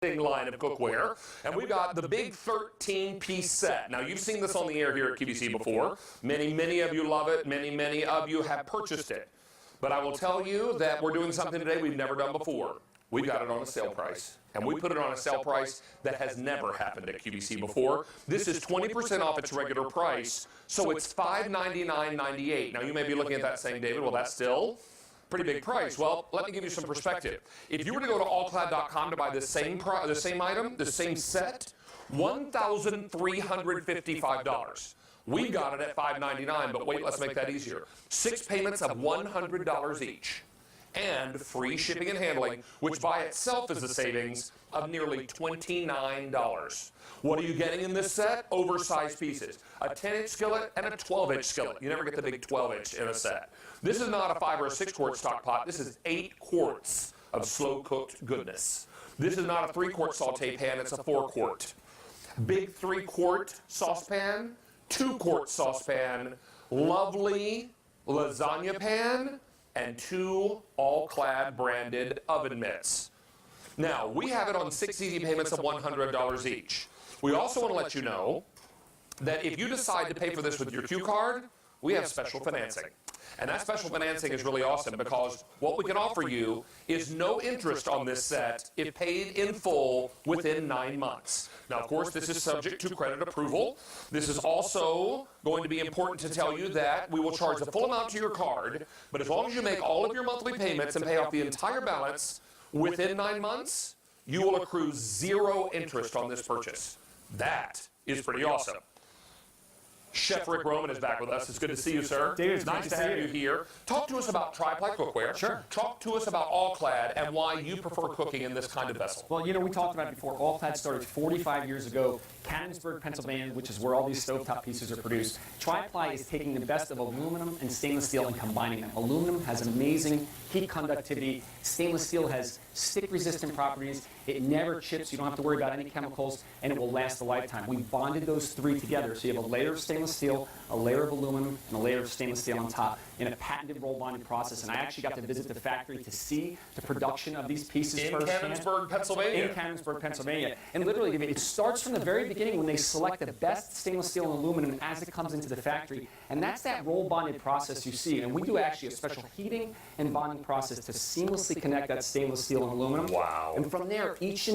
line of cookware, and we've got the big 13-piece set. Now, you've seen this on the air here at QVC before. Many of you love it. Many of you have purchased it. But I will tell you that we're doing something today we've never done before. We've got it on a sale price, and we put it on a sale price that has never happened at QVC before. This is 20% off its regular price, so it's $599.98. Now, you may be looking at that saying, David, well, that's still pretty big price. Well, let me give you some perspective. If you were to go to allclad.com to buy the same item, the same set, $1,355. We got it at $599, but wait, let's make that easier. 6 payments of $100 each, and free shipping and handling, which by itself is a savings of nearly $29. What are you getting in this set? Oversized pieces. A 10-inch skillet and a 12-inch skillet. You never get the big 12-inch in a set. This is not a 5 or a 6-quart stock pot. This is 8 quarts of slow-cooked goodness. This is not a 3-quart saute pan. It's a 4-quart. Big 3-quart saucepan, 2-quart saucepan, lovely lasagna pan, and 2 all-Clad branded oven mitts. Now, we have it on 6 easy payments of $100 each. We also want to let you know that if you decide to pay for this with your Q card, we have special financing. And that special financing is really awesome because what we can offer you is no interest on this set if paid in full within 9 months. Now, of course, this is subject to credit approval. This is also going to be important to tell you that we will charge the full amount to your card, but as long as you make all of your monthly payments and pay off the entire balance within 9 months, you will accrue 0 interest on this purchase. That is pretty awesome. Chef Rick Roman is back with us. It's good to see you, sir. David, it's nice to have you here. Talk to us about tri-ply cookware. Sure. Talk to us about all-Clad and why you prefer cooking in this kind of vessel. Well, you know, we talked about it before. All-Clad started 45 years ago, Canonsburg, Pennsylvania, which is where all these stovetop pieces are produced. Tri-ply is taking the best of aluminum and stainless steel and combining them. Aluminum has amazing heat conductivity. Stainless steel has stick-resistant properties. It never chips. You don't have to worry about any chemicals, and it will last a lifetime. We bonded those 3 together, so you have a layer of stainless steel, a layer of aluminum, and a layer of stainless steel on top in a patented roll bonding process. And I actually got to visit the factory to see the production of these pieces firsthand. In Canonsburg, Pennsylvania. In Canonsburg, Pennsylvania. And literally, it starts from the very beginning when they select the best stainless steel and aluminum as it comes into the factory. And that's that roll bonded process you see. And we do actually a special heating and bonding process to seamlessly connect that stainless steel and aluminum. Wow. And from there, each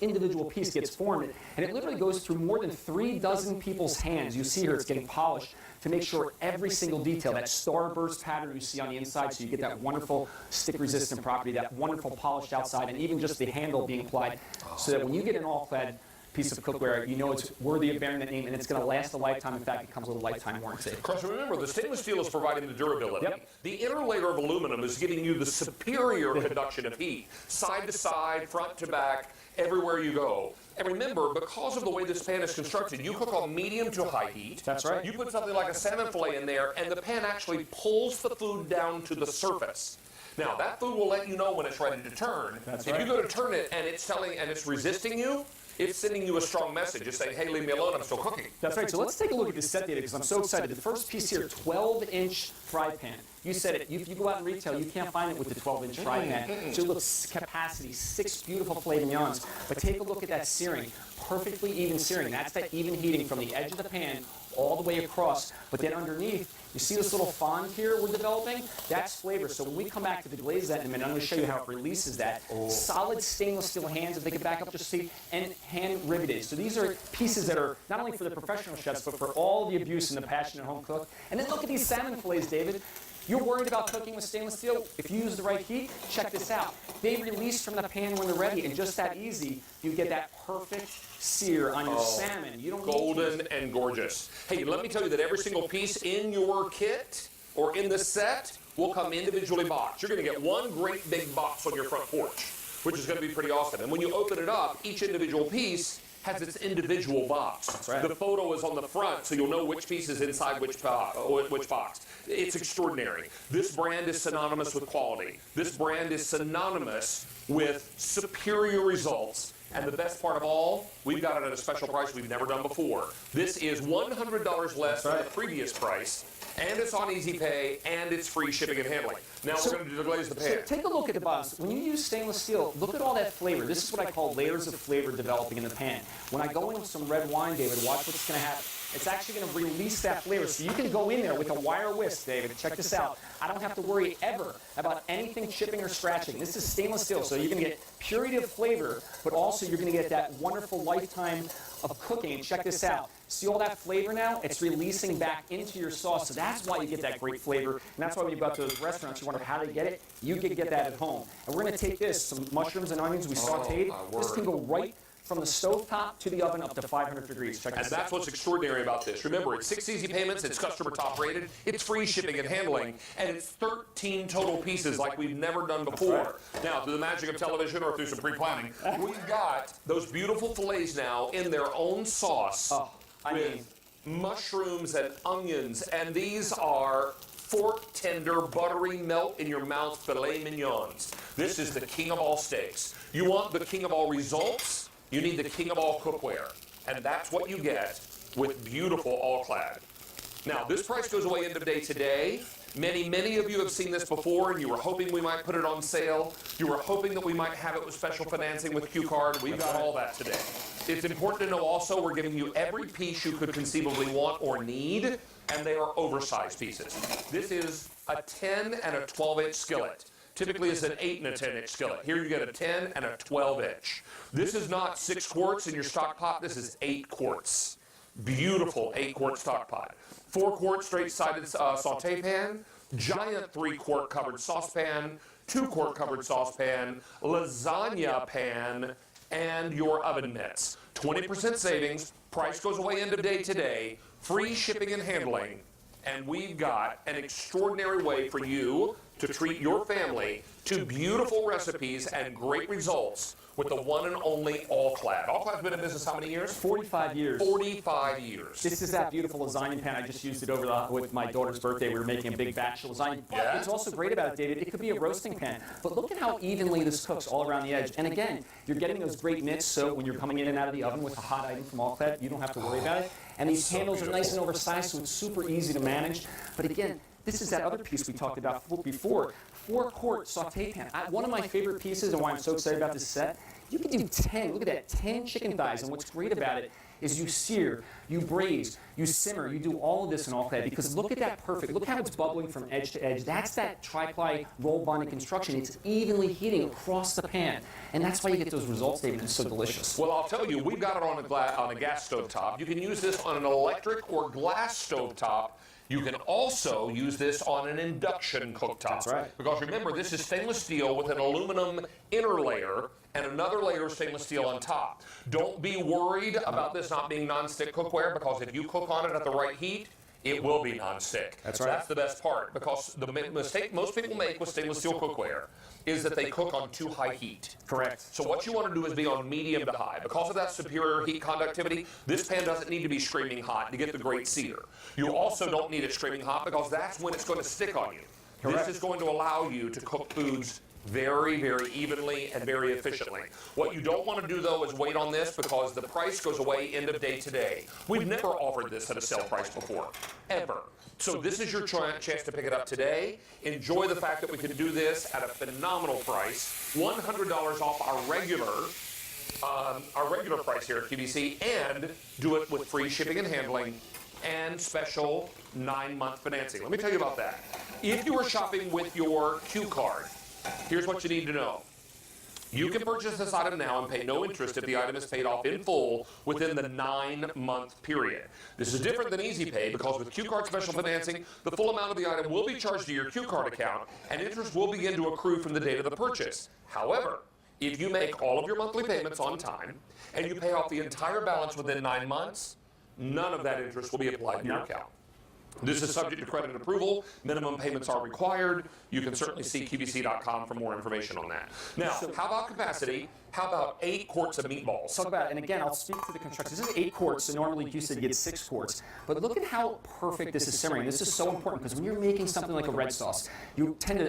individual piece gets formed, and it literally goes through more than 3 dozen people's hands. You see here it's getting polished to make sure every single detail, that starburst pattern you see on the inside, so you get that wonderful stick-resistant property, that wonderful polished outside, and even just the handle being applied, so that when you get an all-Clad piece of cookware, you know it's worthy of bearing that name, and it's going to last a lifetime. In fact, it comes with a lifetime warranty. Of course, remember, the stainless steel is providing the durability. Yep. The inner layer of aluminum is giving you the superior conduction of heat, side to side, front to back, everywhere you go. And remember, because of the way this pan is constructed, you cook on medium to high heat. That's right. You put something like a salmon fillet in there, and the pan actually pulls the food down to the surface. Now, that food will let you know when it's ready to turn. That's if right. you go to turn it and it's resisting you, it's sending you a strong message. It's saying, hey, leave me alone, I'm still cooking. That's right. So let's take a look at this set data because I'm so excited. The first piece here, 12-inch fry pan. You said it. You go out in retail, you can't find it with the 12-inch fry pan. So look, capacity, 6 beautiful filet mignons. But take a look at that searing. Perfectly even searing. That's that even heating from the edge of the pan all the way across. But then underneath, you see this little fond here we're developing? That's flavor. So when we come back to the glaze that in a minute, I'm going to show you how it releases that. Solid stainless steel hands, if they get back up just see, and hand riveted. So these are pieces that are not only for the professional chefs, but for all the abuse and the passionate home cook. And then look at these salmon fillets, David. You're worried about cooking with stainless steel? If you use the right heat, check this out. They release from the pan when they're ready, and just that easy, you get that perfect sear on your salmon. You don't golden and gorgeous. Hey, let me tell you that every single piece in your kit or in the set will come individually boxed. You're going to get one great big box on your front porch, which is going to be pretty awesome. And when you open it up, each individual piece has its individual box. That's right. The photo is on the front, so you'll know which piece is inside which box. It's extraordinary. This brand is synonymous with quality. This brand is synonymous with superior results. And the best part of all, we've got it at a special price we've never done before. This is $100 less than the previous price, and it's on Easy Pay, and it's free shipping and handling. Now we're going to deglaze the pan. So take a look at the bottoms. When you use stainless steel, look at all that flavor. This is what I call layers of flavor developing in the pan. When I go in with some red wine, David, watch what's going to happen. It's actually going to release that flavor. So you can go in there with a wire whisk, David. Check this out. I don't have to worry ever about anything chipping or scratching. This is stainless steel, so you're going to get purity of flavor, but also you're going to get that wonderful lifetime of cooking. And check this out. See all that flavor now? It's releasing back into your sauce. So that's why you get that great flavor. And that's why when you go out to those restaurants, you wonder how they get it. You can get that at home. And we're going to take this, some mushrooms and onions we sauteed. This can go right from the stovetop to the oven up to 500 degrees. Check this out. And that's what's extraordinary about this. Remember, it's 6 easy payments, it's customer top rated, it's free shipping and handling, and it's 13 total pieces like we've never done before. Now, through the magic of television or through some pre-planning, we've got those beautiful fillets now in their own sauce with mushrooms and onions, and these are fork tender, buttery, melt in your mouth filet mignons. This is the king of all steaks. You want the king of all results? You need the king of all cookware, and that's what you get with beautiful All-Clad. Now, this price goes away end of day today. Many of you have seen this before, and you were hoping we might put it on sale. You were hoping that we might have it with special financing with Q-Card. We've got all that today. It's important to know also we're giving you every piece you could conceivably want or need, and they are oversized pieces. This is a 10 and a 12-inch skillet. Typically it's an 8 and a 10-inch skillet. Here you get a 10 and a 12-inch. This is not 6 quarts in your stock pot. This is 8 quarts. Beautiful 8-quart stock pot. 4-quart straight-sided saute pan, giant 3-quart covered saucepan, 2-quart covered saucepan, lasagna pan, and your oven mitts. 20% savings. Price goes away end of day today. Free shipping and handling. And we've got an extraordinary way for you to treat your family to beautiful recipes and great results with the one and only All-Clad. All-Clad's been in business how many years? 45 years. 45 years. This is that beautiful lasagna pan. I just used it over with my daughter's birthday. We were making a big batch of lasagna. But what's also great about it, David, it could be a roasting pan. But look at how evenly this cooks all around the edge. And again, you're getting those great mitts, so when you're coming in and out of the oven with a hot item from All-Clad, you don't have to worry about it. And these handles are nice and oversized, so it's super easy to manage. But again, this is that other piece we talked about before, 4-quart saute pan. One of my favorite pieces and why I'm so excited about this set, you can do 10, look at that, 10 chicken thighs. And what's great about it is you sear, you braise, you simmer, you do all of this in All-Clad because look at that perfect, look how it's bubbling from edge to edge. That's that tri-ply roll bonded construction. It's evenly heating across the pan. And that's why you get those results, David. It's so delicious. Well, I'll tell you, we've got it on a gas stove top. You can use this on an electric or glass stove top. You can also use this on an induction cooktop. That's right. Because remember, this is stainless steel with an aluminum inner layer and another layer of stainless steel on top. Don't be worried about this not being nonstick cookware because if you cook on it at the right heat, it will be nonstick. That's right. That's the best part because the mistake most people make with stainless steel cookware is that they cook on too high heat. Correct. So what you want to do is be on medium to high. Because of that superior heat conductivity, this pan doesn't need to be screaming hot to get the great sear. You also don't need it screaming hot because that's when it's going to stick on you. Correct. This is going to allow you to cook foods very, very evenly and very efficiently. What you don't want to do, though, is wait on this because the price goes away end of day today. We've never offered this at a sale price before, ever. So this is your chance to pick it up today. Enjoy the fact that we can do this at a phenomenal price, $100 off our regular price here at QVC, and do it with free shipping and handling and special 9-month financing. Let me tell you about that. If you are shopping with your Q-Card, here's what you need to know. You can purchase this item now and pay no interest if the item is paid off in full within the 9-month period. This is different than Easy Pay because with Q-Card special financing, the full amount of the item will be charged to your Q-Card account and interest will begin to accrue from the date of the purchase. However, if you make all of your monthly payments on time and you pay off the entire balance within 9 months, none of that interest will be applied to your account. This is subject to credit approval. Minimum payments are required. You can certainly see QVC.com for more information on that. Now, how about capacity? How about 8 quarts of meatballs? Talk about it. And again, I'll speak to the construction. This is 8 quarts, so normally you said you get 6 quarts. But look at how perfect this is simmering. This is so important because when you're making something like a red sauce, a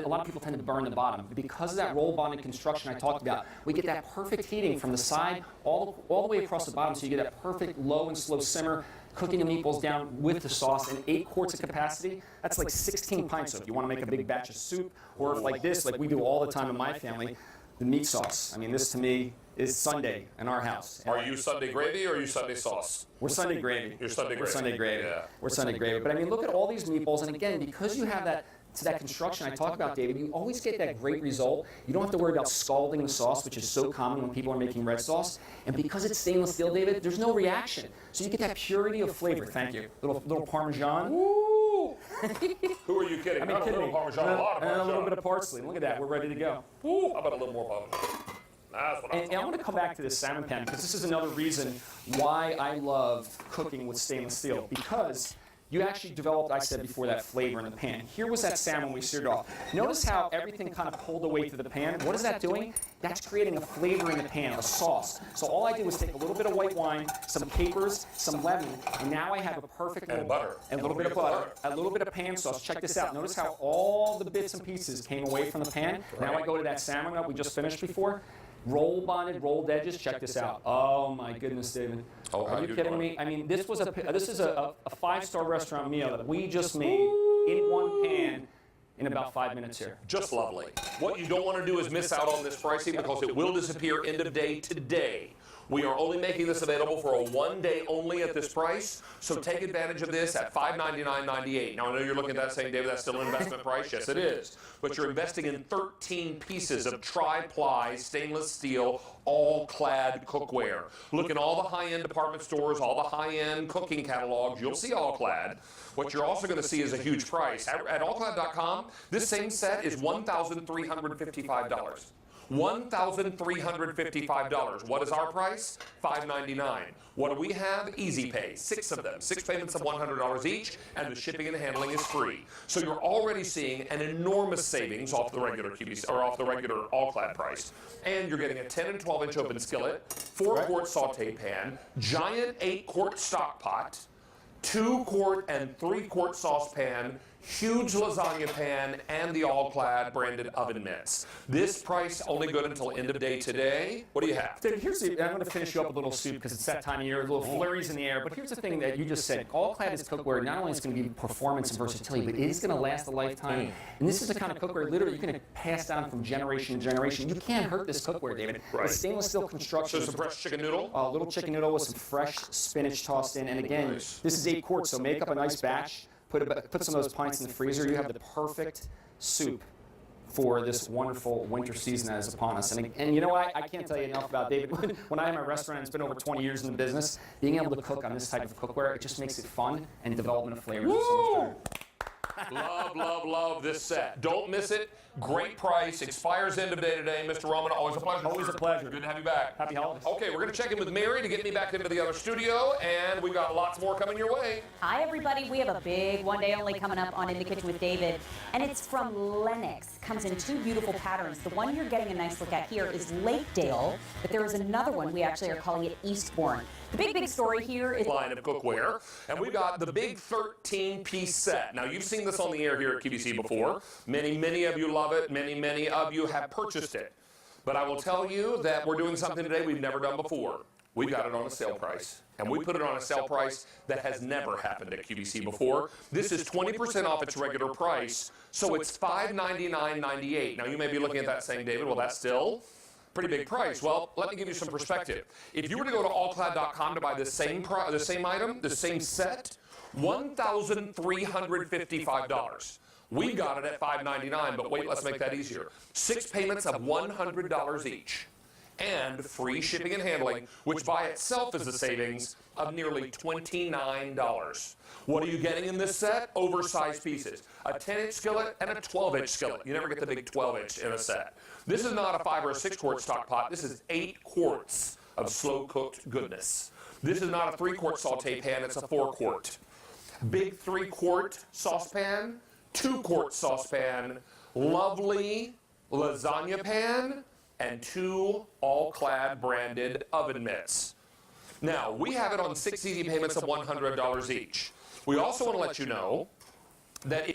lot of people tend to burn the bottom. Because of that roll bonded construction I talked about, we get that perfect heating from the side all the way across the bottom, so you get that perfect low and slow simmer. cooking the meatballs down with the sauce in 8 quarts of capacity. That's like 16 pints. So if you want to make a big batch of soup, or if like this, like we do all the time in my family, the meat sauce. I mean, this to me is Sunday in our house. Are you Sunday gravy or are you Sunday sauce? We're Sunday gravy. You're Sunday gravy. We're Sunday gravy. Yeah. We're Sunday gravy. But I mean, look at all these meatballs, and again, because you have that construction I talk about, David, you always get that great result. You don't have to worry about scalding the sauce, which is so common when people are making red sauce. And because it's stainless steel, David, there's no reaction. So you get that purity of flavor. Thank you. Little Parmesan. Woo! Who are you kidding? I mean, Not a little Parmesan, a lot of and Parmesan. a little bit of parsley. Look at that. We're ready to go. Woo! How about a little more Parmesan? That's what And I want to come back to this salmon pan because this is another reason why I love cooking with stainless steel, because you actually developed, I said before, that flavor in the pan. Here was that salmon we seared off. Notice how everything kind of pulled away to the pan. What is that doing? That's creating a flavor in the pan, a sauce. So all I did was take a little bit of white wine, some capers, some lemon, and now I have a perfect And butter. and a little bit of butter, a little bit of pan sauce. Check this out. Notice how all the bits and pieces came away from the pan. Now I go to that salmon that we just finished before. Roll bonded, rolled edges. Check this out. Oh my goodness, David. Oh, Are you how kidding you me? I mean, this is a 5-star restaurant meal that we just made in one pan in about 5 minutes here. Just lovely. What you don't want to do is miss out on this pricing because it will disappear end of day today. We are only making this available for a 1 day only at this price, so take advantage of this at $599.98. Now I know you're looking at that saying, David, that's still an investment price. Yes, it is. But you're investing in 13 pieces of tri-ply stainless steel, all Clad cookware. Look in all the high-end department stores, all the high-end cooking catalogs, you'll see all Clad. What you're also going to see is a huge price. At allclad.com, this same set is $1,355. $1,355. What is our price? $599. What do we have? Easy Pay. 6 of them. 6 payments of $100 each, and the shipping and handling is free. So you're already seeing an enormous savings off the regular QVC or off the regular all-clad price. And you're getting a 10 and 12-inch open skillet, 4-quart saute pan, giant 8-quart stock pot, 2-quart and 3-quart saucepan, huge lasagna pan, and the all-clad branded oven mitts. This price only good until end of day today. What do you have? Dude, I'm going to finish you up with a little soup because it's that time of year, a little flurries in the air. But here's the thing that you just said. All-clad is cookware. Not only is it going to be performance and versatility, but it is going to last a lifetime. And this is the kind of cookware literally you can pass down from generation to generation. You can't hurt this cookware, David. Right. It's stainless steel construction. So some fresh chicken noodle? A little chicken noodle with some fresh spinach tossed in. And again, Nice. this is 8 quarts, so make up a nice batch. Put some of those pints in the freezer. You have the perfect soup for this wonderful winter season that is upon us. And you know what? I can't tell you enough about David. When I have my restaurant, it's been over 20 years in the business. Being able to cook on this type of cookware, it just makes it fun, and development of flavors is so much better. Love, love, love this set. Don't miss it. Great price. Expires end of day today. Mr. Roman, always a pleasure. Always sir. a pleasure. Good to have you back. Happy holidays. Okay, we're going to check in with Mary to get me back into the other studio, and we've got lots more coming your way. Hi, everybody. We have a big one day only coming up on In the Kitchen with David, and it's from Lennox. Comes in 2 beautiful patterns. The one you're getting a nice look at here is Lakedale, but there is another one. We actually are calling it Eastbourne. The big story here is Line of cookware, and we've got the big 13-piece set. Now, you've seen this on the air here at QVC before. Many of you love it. Many of you have purchased it. But I will tell you that we're doing something today we've never done before. We've got it on a sale price, and we put it on a sale price that has never happened at QVC before. This is 20% off its regular price, so it's $599.98. Now, you may be looking at that saying, David, well, that's still pretty big price. Well, let me give you some perspective. If you were to go to allclad.com to buy the same item, the same set, $1,355. We got it at $599, but wait, let's make that easier. 6 payments of $100 each, and free shipping and handling, which by itself is a savings of nearly $29. What are you getting in this set? Oversized pieces. A 10-inch skillet and a 12-inch skillet. You never get the big 12-inch in a set. This is not a 5 or a 6-quart stock pot. This is 8 quarts of slow-cooked goodness. This is not a 3-quart saute pan. It's a 4-quart. Big 3-quart saucepan, 2-quart saucepan, lovely lasagna pan, and 2 all-clad branded oven mitts. Now, we have it on 6 easy payments of $100 each. We also want to let you know that